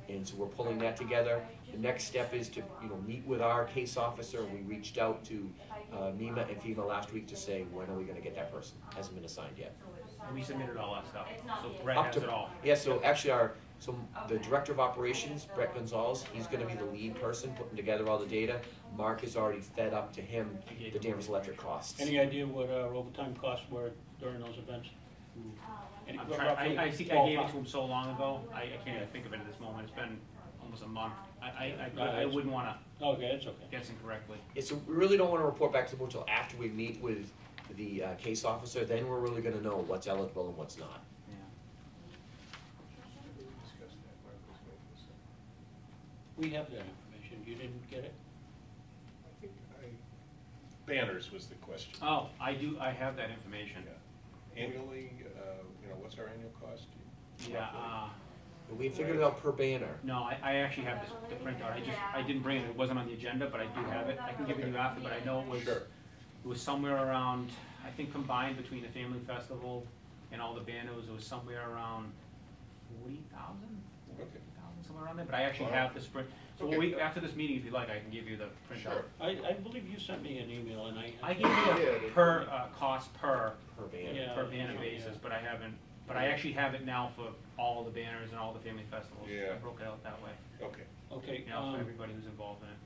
and so we're pulling that together. The next step is to meet with our case officer. We reached out to MEMA and FEMA last week to say, when are we going to get that person? Hasn't been assigned yet. And we submitted all that stuff, so Brett Up has to- it all. Yeah, so actually the director of operations, Brett Gonzalez, he's gonna be the lead person putting together all the data. Mark has already fed up to him the Danvers Electric costs. Any idea what our overtime costs were during those events? Any- I'm roughly trying, I think I gave it to him so long ago, I can't even think of it at this moment, it's been almost a month. I wouldn't wanna Okay, it's okay. guess incorrectly. Yeah, so we really don't wanna report back to the board until after we meet with the case officer, then we're really gonna know what's eligible and what's not. Yeah. Discuss that, Mark was making this up. We have that information. You didn't get it? I think banners was the question. Oh, I have that information. Yeah. Annually, what's our annual cost? Yeah, But we figured it out per banner. no, I actually have the printout, I didn't bring it, it wasn't on the agenda, but I do have it, I can give it to you after, but I know Sure. it was somewhere around, I think combined between the family festival and all the banners, it was somewhere around 40,000? Okay. Somewhere around there, but I actually Wow. have the sprint, so Okay. after this meeting, if you like, I can give you the printout. Sure. I believe you sent me an email and I gave you a per, cost per Per banner. Yeah. banner basis, but I haven't, but I actually have it now for all the banners and all the family festivals. Yeah. I broke it out that way, Okay. Okay, for everybody who's involved in it.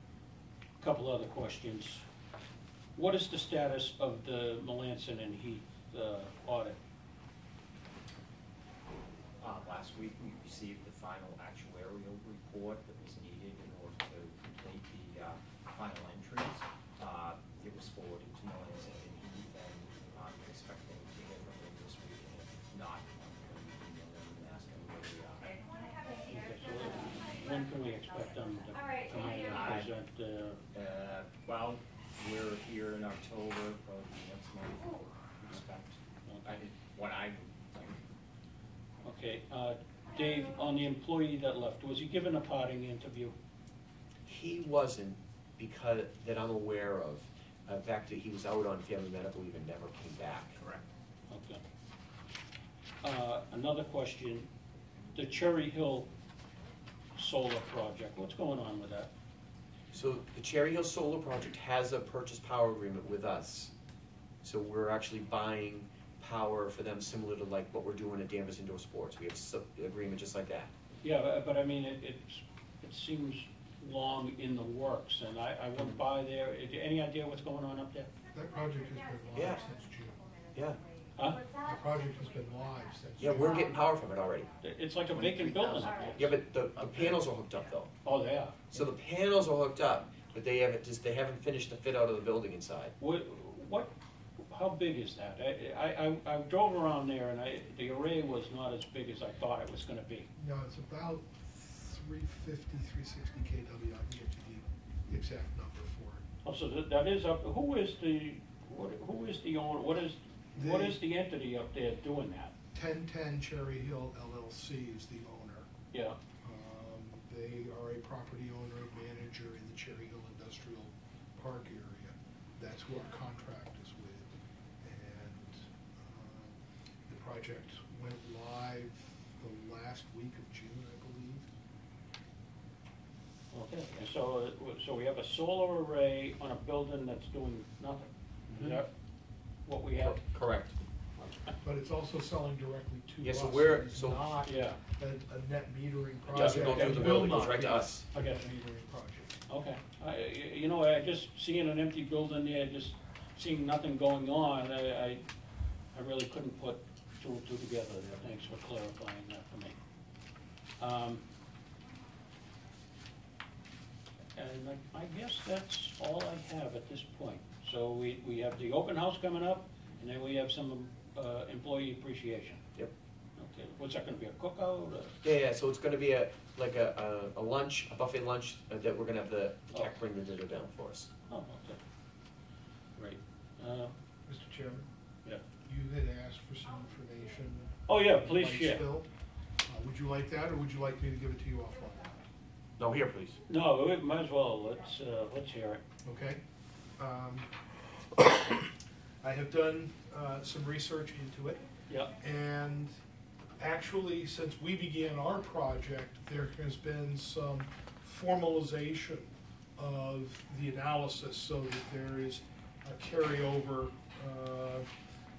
couple other questions. What is the status of the Melanson and Heath audit? Last week, we received the final actuarial report that was needed in order to complete the final entries. It was forwarded to Melanson and Heath, and I'm expecting to hear from them this week, and if not, I'm going to email them and ask them where we are. Okay, so when can we expect them to come in and present? Well, we're here in October, probably next month, we expect. What I Okay, Dave, on the employee that left, was he given a parting interview? He wasn't, because, that I'm aware of. In fact, he was out on family medical leave and never came back. Correct. Okay. Another question, the Cherry Hill solar project, what's going on with that? So the Cherry Hill Solar Project has a purchase power agreement with us. So we're actually buying power for them similar to like what we're doing at Danvers Indoor Sports. We have an agreement just like that. Yeah, but I mean, it seems long in the works, and I went by there. Any idea what's going on up there? That project has been Yeah. live since June. Yeah, Huh? The project has been live since yeah, June. we're getting power from it already. It's like a vacant building up there. Yeah, but the panels are hooked up though. Oh, they are? So the panels are hooked up, but they haven't finished the fit out of the building inside. How big is that? I drove around there and the array was not as big as I thought it was gonna be. No, it's about 350, 360 kW. I can get you the exact number for it. Oh, so that is up, who is the owner, what is the entity up there doing that? 1010 Cherry Hill LLC is the owner. Yeah, They are a property owner and manager in the Cherry Hill Industrial Park area. That's who our contract is with. And the project went live the last week of June, I believe. okay, and so we have a solar array on a building that's doing nothing. Is that what we have? Correct. But it's also selling directly to Yeah, us. so we're- It's so- not Yeah. a net metering It project. doesn't go through the It building, will it goes not right to be us. a net metering project. Okay, you know, I just seeing an empty building there, just seeing nothing going on, I really couldn't put two and two together there. Thanks for clarifying that for me. And I guess that's all I have at this point. So we have the open house coming up, and then we have some employee appreciation. Yep. Okay, what's that gonna be, a cookout? Yeah, so it's gonna be a lunch, a buffet lunch that we're gonna have the tech bring the dinner down for us. Oh, okay. Great. Mr. Chairman? Yeah. You had asked for some information. Oh, yeah, please Light share. spill. Would you like that, or would you like me to give it to you offline? No, here, please. No, we might as well, let's hear it. Okay. I have done some research into it. Yeah. And actually, since we began our project, there has been some formalization of the analysis so that there is a carryover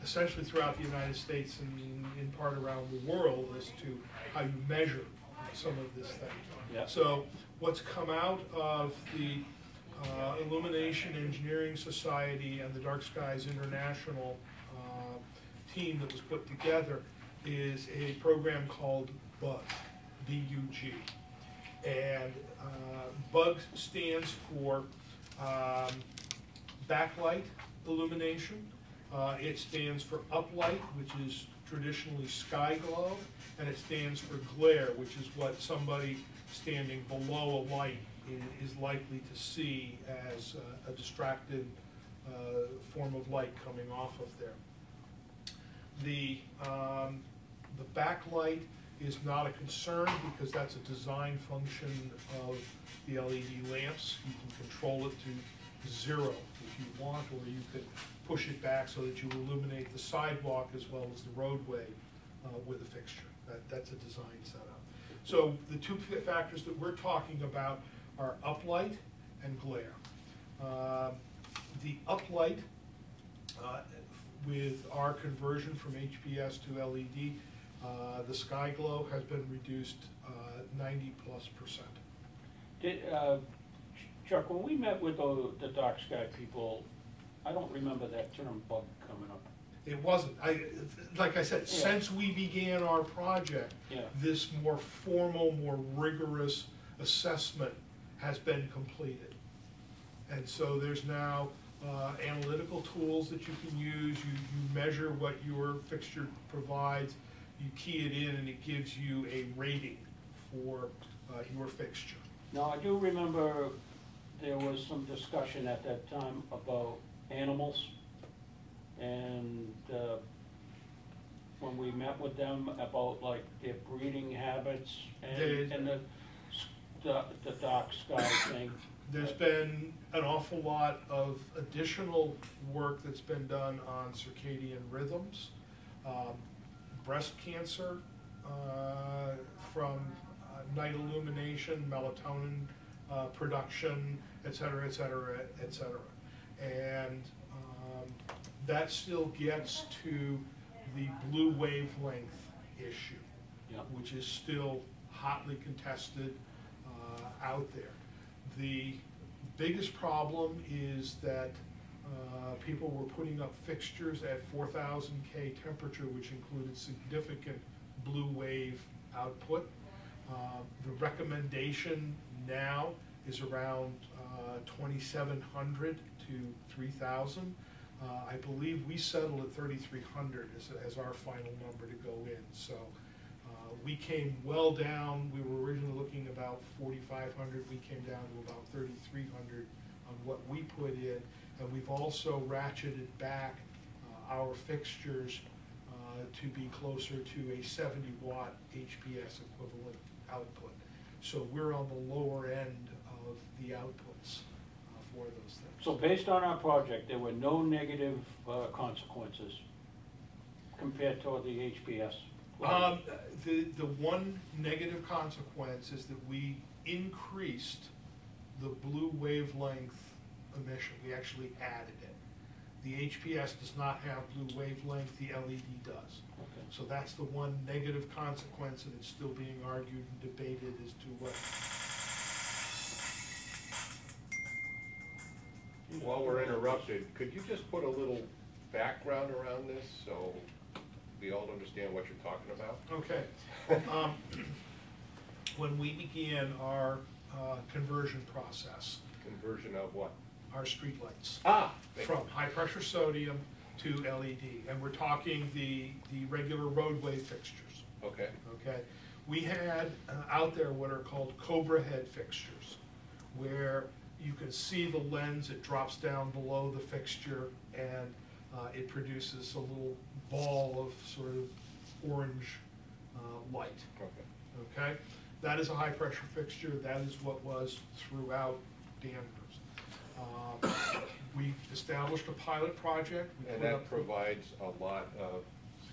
essentially throughout the United States and in part around the world as to how you measure some of this thing. Yeah. So what's come out of the Illumination Engineering Society and the Dark Skies International team that was put together is a program called BUG, B-U-G. And BUG stands for backlight illumination. It stands for uplight, which is traditionally sky glow, and it stands for glare, which is what somebody standing below a light is likely to see as a distracted form of light coming off of there. The backlight is not a concern because that's a design function of the LED lamps. You can control it to 0 if you want, or you could push it back so that you illuminate the sidewalk as well as the roadway with a fixture. That's a design setup. So the two factors that we're talking about are uplight and glare. The uplight, with our conversion from HPS to LED, the sky glow has been reduced 90+%. Chuck, when we met with the dark sky people, I don't remember that term bug coming up. It wasn't. Like I said, Yeah. since we began our project, Yeah. this more formal, more rigorous assessment has been completed. And so there's now analytical tools that you can use. You measure what your fixture provides, you key it in, and it gives you a rating for your fixture. Now, I do remember there was some discussion at that time about animals, and when we met with them about like their breeding habits and the dark sky thing. There's been an awful lot of additional work that's been done on circadian rhythms, breast cancer from night illumination, melatonin production, et cetera, et cetera, et cetera. And that still gets to the blue wavelength issue, Yeah. which is still hotly contested out there. The biggest problem is that people were putting up fixtures at 4,000 K temperature, which included significant blue wave output. The recommendation now is around 2,700 to 3,000. I believe we settled at 3,300 as our final number to go in. So we came well down. We were originally looking about 4,500. We came down to about 3,300 on what we put in, and we've also ratcheted back our fixtures to be closer to a 70-watt HPS equivalent output. So we're on the lower end of the outputs for those things. So based on our project, there were no negative consequences compared to the HPS? The one negative consequence is that we increased the blue wavelength emission. We actually added it. The HPS does not have blue wavelength, the LED does. Okay. So that's the one negative consequence, and it's still being argued and debated as to what. While we're interrupted, could you just put a little background around this so we all understand what you're talking about? Okay. When we began our conversion process, Conversion of what? our streetlights, Thank you. from high pressure sodium to LED, and we're talking the regular roadway fixtures. Okay. Okay, we had out there what are called Cobra head fixtures, where you can see the lens. It drops down below the fixture, and it produces a little ball of sort of orange light. Okay. Okay, that is a high pressure fixture. That is what was throughout Danvers. We established a pilot project. We And put that up- provides a lot of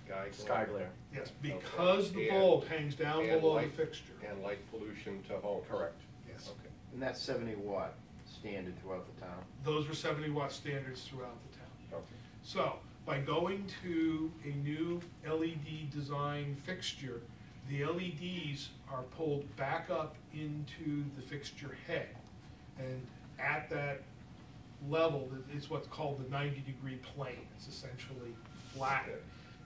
Sky glare. Yes, because the Okay. bulb hangs down and below the light- fixture. And light pollution to homes. Correct. Yes. Okay. And that's 70-watt standard throughout the town. Those were 70-watt standards throughout the town. Okay. So, by going to a new LED design fixture, the LEDs are pulled back up into the fixture head. And at that level, it's what's called the 90-degree plane. It's essentially flat.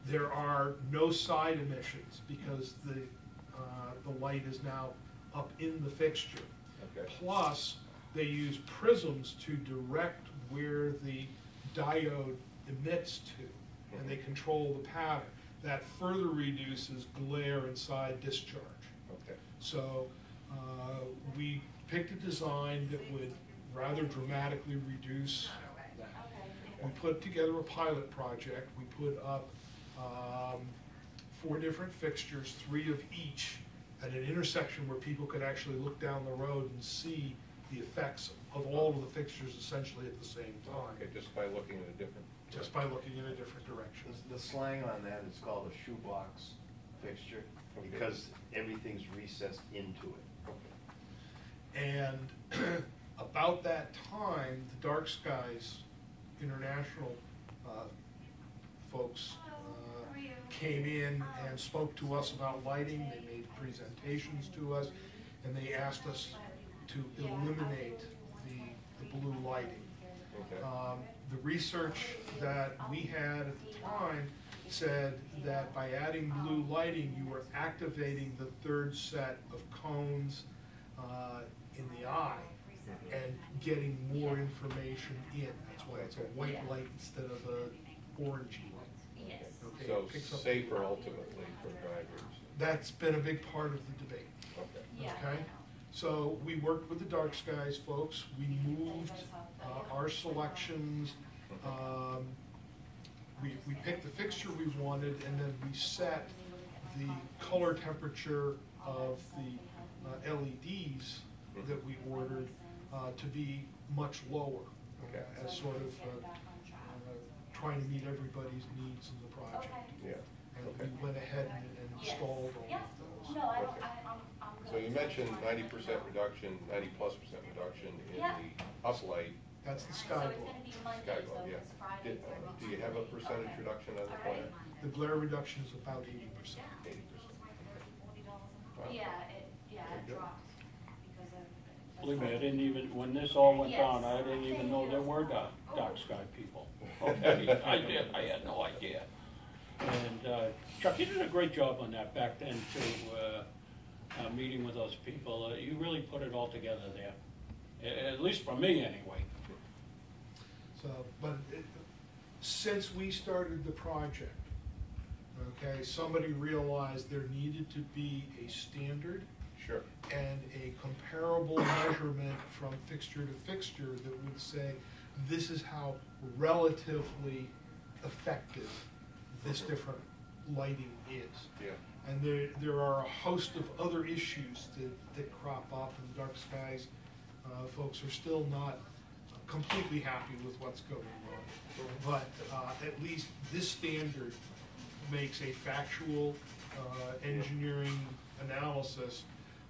There are no side emissions because the light is now up in the fixture. Okay. Plus, they use prisms to direct where the diode emits to, and they control the pattern. That further reduces glare and side discharge. Okay. So we picked a design that would rather dramatically reduce that. We put together a pilot project. We put up 4 different fixtures, 3 of each, at an intersection where people could actually look down the road and see the effects of all of the fixtures essentially at the same time, Okay, just by looking at a different. just by looking in a different direction. The slang on that is called a shoebox fixture, because everything's recessed into it. And about that time, the Dark Skies International folks came in and spoke to us about lighting. They made presentations to us, and they asked us to eliminate the blue lighting. Okay. The research that we had at the time said that by adding blue lighting, you were activating the 3rd set of cones in the eye and getting more information in. That's why it's a white light instead of a orangey light. Yes. Okay, So it picks up- safer ultimately for drivers. That's been a big part of the debate. Okay. Yeah. Okay, so we worked with the Dark Skies folks. We moved our selections. We picked the fixture we wanted, and then we set the color temperature of the LEDs that we ordered to be much lower, Okay. as sort of trying to meet everybody's needs in the project. Yeah. And Okay. we went ahead and installed all of those. No, I don't, Okay. I'm good. So you mentioned 90% reduction, 90+% reduction in Yeah. the uplight. That's the So sky it's glow. gonna be Monday, Sky so glow, yeah. it's Friday. Do you have a percentage reduction on the plan? The glare reduction is about 80%. 80%. Wow. Yeah, it Very good. dropped because of. Believe me, I didn't even, when this all went Yes. down, I didn't even know there were dark sky people. Okay, I had no idea. And Chuck, you did a great job on that back then too, meeting with those people. You really put it all together there. at least for me anyway. So, but since we started the project, okay, somebody realized there needed to be a standard Sure. and a comparable measurement from fixture to fixture that would say, this is how relatively effective this different lighting is. Yeah. And there are a host of other issues that crop up, and dark skies folks are still not completely happy with what's going on. But at least this standard makes a factual engineering analysis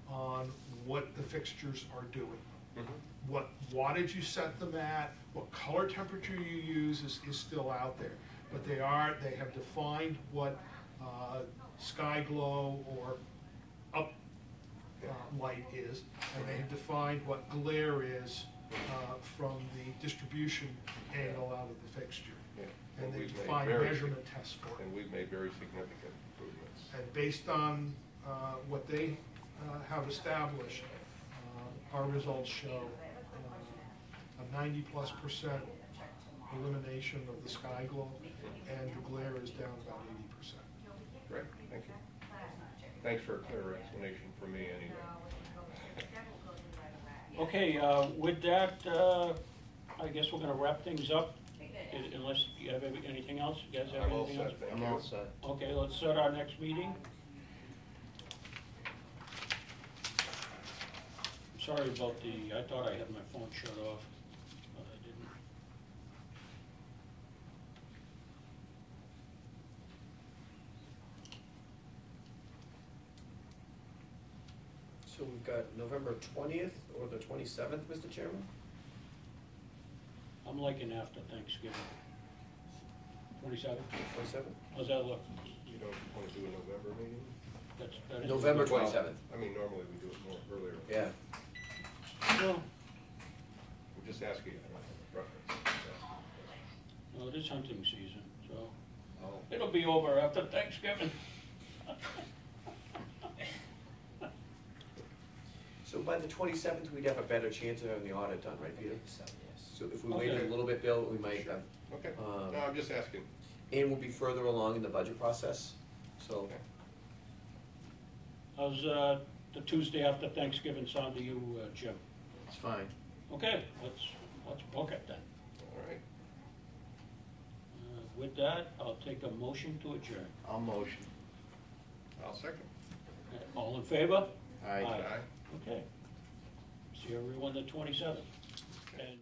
on what the fixtures are doing. What wattage you set them at, what color temperature you use is still out there. But they have defined what sky glow or up light is, and they have defined what glare is from the distribution angle out of the fixture. Yeah. And they we've made define very measurement tests for it. And we've made very significant improvements. And based on what they have established, our results show a 90+% elimination of the sky glow, and the glare is down about 80%. Great, thank you. Thanks for a clearer explanation for me anyway. Okay, with that, I guess we're gonna wrap things up, unless you have anything else? You guys have I'm all anything else? set, thank I'm you. all set. Okay, let's set our next meeting. Sorry about I thought I had my phone shut off, but I didn't. So we've got November 20th or the 27th, Mr. Chairman? I'm liking after Thanksgiving. 27? 27th? How's that look? You don't want to do a November meeting? That is- November Well, 27th. I mean, normally we do it more earlier. Yeah. Well, I'm just asking, I don't have a preference. well, it is hunting season, so Oh. it'll be over after Thanksgiving. So by the 27th, we'd have a better chance of having the audit done, right, Peter? So if we waited Okay. a little bit, Bill, we might have, Okay, Um, no, I'm just asking. and we'll be further along in the budget process, so. Okay. How's the Tuesday after Thanksgiving sound to you, Jim? It's fine. Okay, let's book it then. All right. With that, I'll take a motion to adjourn. I'll motion. I'll second. All in favor? Aye. Okay. See everyone the 27th. And